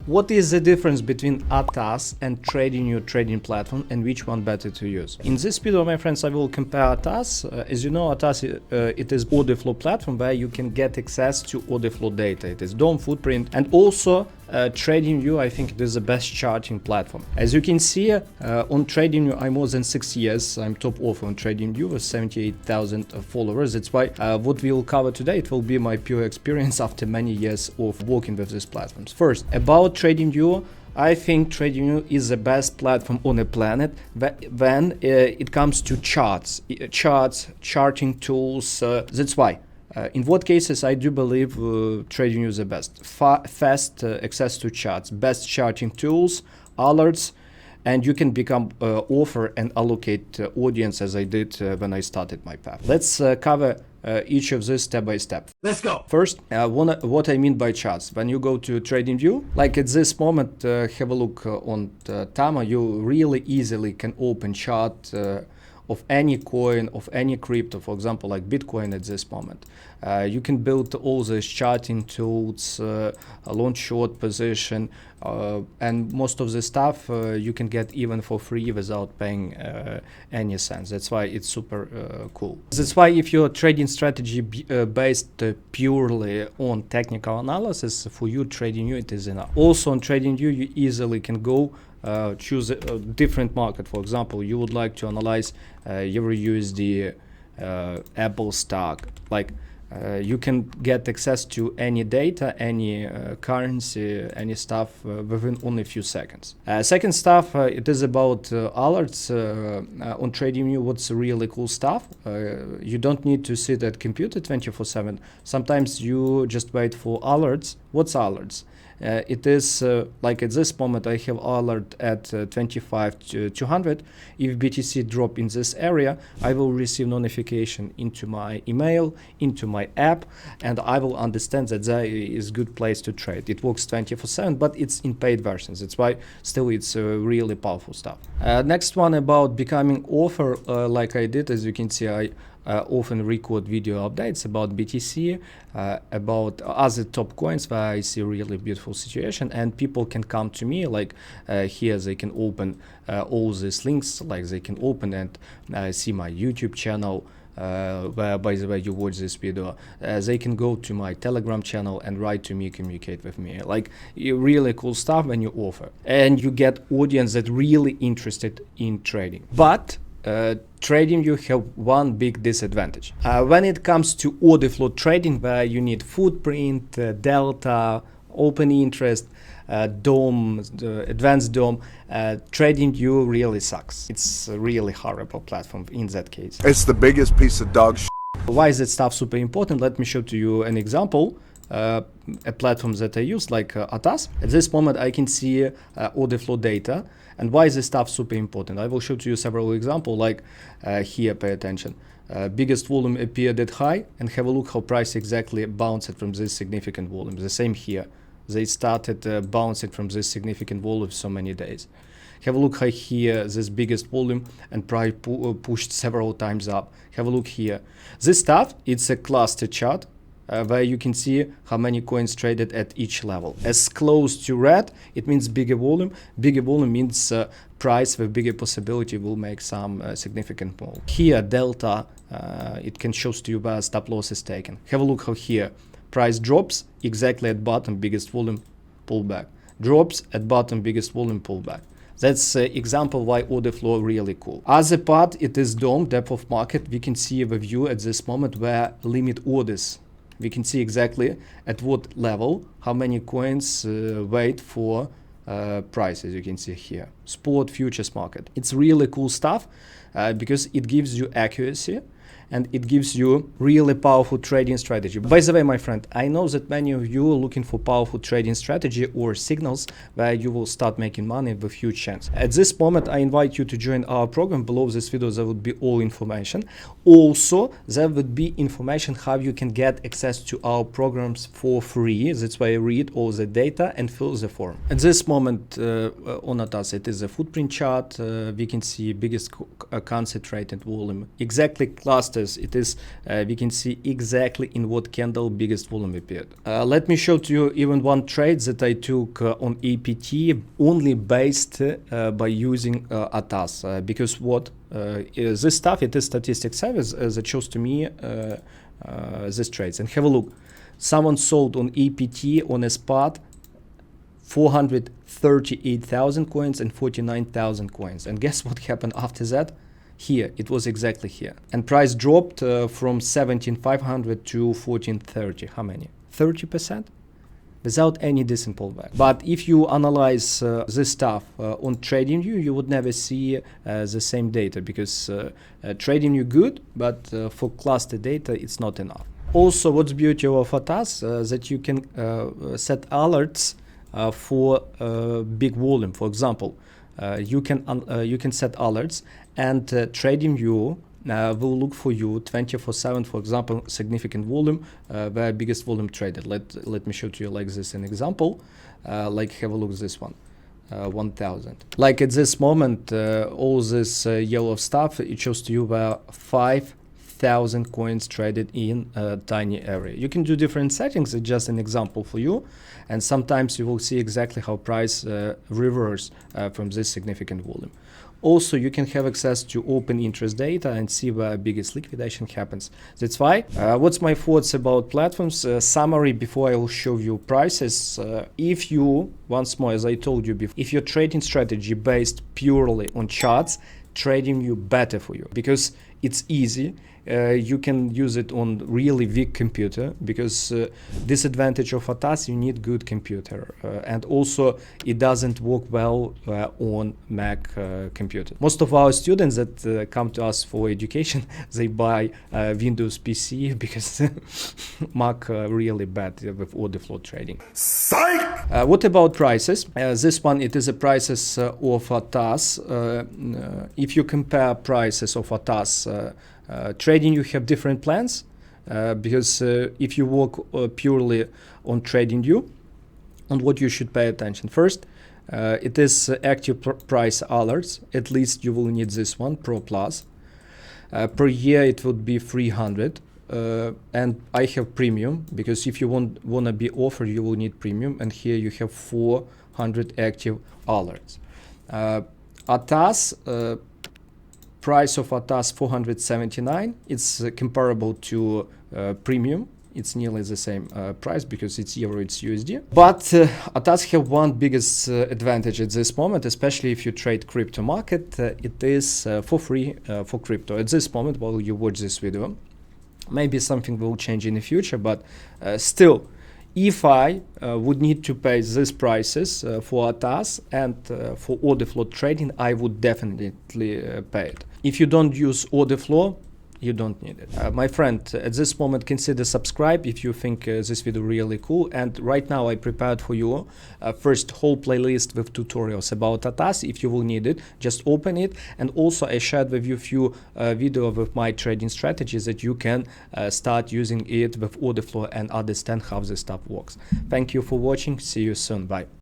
What is the difference between ATAS and Tradingview trading platform, and which one better to use? In this video, my friends, I will compare ATAS. As you know, ATAS it is OrderFlow platform where you can get access to OrderFlow data. It is DOM, footprint, and also Tradingview, I think it is the best charting platform. As you can see, on Tradingview, I'm more than 6 years. I'm top author on Tradingview with 78,000 followers. That's why what we will cover today, it will be my pure experience after many years of working with these platforms. First, about Tradingview, I think Tradingview is the best platform on the planet when it comes to charts, charting tools. That's why. In what cases I do believe Tradingview is the best. Fast access to charts, best charting tools, alerts, and you can become author and allocate audience as I did when I started my path. Let's cover each of these step by step. Let's go. First, what I mean by charts. When you go to Tradingview, like at this moment, have a look on Tama, you really easily can open chart of any coin, of any crypto, for example, like Bitcoin at this moment. You can build all these charting tools, a long short position, and most of the stuff you can get even for free without paying any cents. That's why it's super cool. That's why if your trading strategy based purely on technical analysis, for you Tradingview it is enough. Also on Tradingview you easily can go choose a different market. For example, you would like to analyze Yuriy USD, Apple stock. Like you can get access to any data, any currency, any stuff within only a few seconds. Second stuff, it is about alerts on Tradingview. What's really cool stuff? You don't need to sit at computer 24/7. Sometimes you just wait for alerts. What's alerts? It is like at this moment I have alert at 25 to 200. If BTC drop in this area, I will receive notification into my email, into my app, and I will understand that there is good place to trade. It works 24/7, but it's in paid versions. That's why still it's really powerful stuff. Next one about becoming author, like I did. As you can see, I often record video updates about BTC, about other top coins where I see really beautiful situation, and people can come to me. Like here they can open all these links, like they can open and see my YouTube channel, where by the way you watch this video. They can go to my Telegram channel and write to me, communicate with me. Like really cool stuff when you offer, and you get audience that really interested in trading. But Tradingview have one big disadvantage. When it comes to OrderFlow trading, where you need footprint, delta, open interest, DOM, advanced DOM, Tradingview really sucks. It's a really horrible platform in that case. It's the biggest piece of dog shit. Why is that stuff super important? Let me show to you an example. A platform that I use, like ATAS. At this moment I can see OrderFlow data. And why is this stuff super important? I will show to you several examples, like here, pay attention. Biggest volume appeared at high, and have a look how price exactly bounced from this significant volume. The same here. They started bouncing from this significant volume so many days. Have a look how here, this biggest volume, and price pushed several times up. Have a look here. This stuff, it's a cluster chart. Where you can see how many coins traded at each level. As close to red, it means bigger volume. Bigger volume means price with bigger possibility will make some significant move. Here, delta, it can show to you where stop loss is taken. Have a look how here, price drops exactly at bottom, biggest volume, pullback. Drops at bottom, biggest volume, pullback. That's an example why OrderFlow really cool. Other part, it is DOM, depth of market. We can see a view at this moment where limit orders. We can see exactly at what level, how many coins wait for price, as you can see here. Spot, futures market. It's really cool stuff because it gives you accuracy and it gives you really powerful trading strategy. By the way, my friend, I know that many of you are looking for powerful trading strategy or signals where you will start making money with huge chance. At this moment, I invite you to join our program. Below this video, there would be all information. Also, there would be information how you can get access to our programs for free. That's why I read all the data and fill the form. At this moment on ATAS, it is a footprint chart. We can see biggest concentrated volume, exactly cluster fastest it is, we can see exactly in what candle biggest volume appeared. Let me show to you even one trade that I took on APT only based by using ATAS, because what this stuff, it is statistics service that shows to me these trades. And have a look, someone sold on APT on a spot 438,000 coins and 49,000 coins, and guess what happened after that? Here, it was exactly here, and price dropped from 17,500 to 1430. How many? 30%? Without any decent pullback. But if you analyze this stuff on Tradingview, you would never see the same data, because Tradingview good, but for cluster data it's not enough. Also, what's beauty of ATAS that you can set alerts for big volume. For example, you can set alerts, and Tradingview will look for you 24/7, for example, significant volume, where biggest volume traded. Let me show to you like this an example. Like have a look at this one, 1000. Like at this moment, all this yellow stuff, it shows to you where 5,000 coins traded in a tiny area. You can do different settings, it's just an example for you, and sometimes you will see exactly how price reverse from this significant volume. Also, you can have access to open interest data and see where biggest liquidation happens. That's why. What's my thoughts about platforms? Summary before I will show you prices. If you, once more, as I told you before, if your trading strategy based purely on charts, Tradingview better for you, because it's easy. You can use it on really weak computer, because disadvantage of ATAS, you need good computer, and also it doesn't work well on Mac computer. Most of our students that come to us for education, they buy Windows PC because Mac really bad with OrderFlow trading. Psych! What about prices? This one, it is a prices of ATAS. If you compare prices of ATAS, trading, you have different plans, because if you work purely on Tradingview, on what you should pay attention. First, it is active price alerts. At least you will need this one, Pro Plus. Per year it would be 300, and I have premium, because if you want to be offered, you will need premium, and here you have 400 active alerts. ATAS, price of ATAS 479. It's comparable to premium. It's nearly the same price, because it's euro, it's USD. But ATAS have one biggest advantage at this moment, especially if you trade crypto market. It is for free for crypto at this moment while you watch this video. Maybe something will change in the future, but still, if I would need to pay these prices for ATAS and for OrderFlow trading, I would definitely pay it. If you don't use OrderFlow, you don't need it. My friend, at this moment, consider subscribe if you think this video really cool. And right now I prepared for you first whole playlist with tutorials about ATAS. If you will need it, just open it. And also I shared with you a few videos with my trading strategies that you can start using it with OrderFlow and understand how this stuff works. Thank you for watching. See you soon. Bye.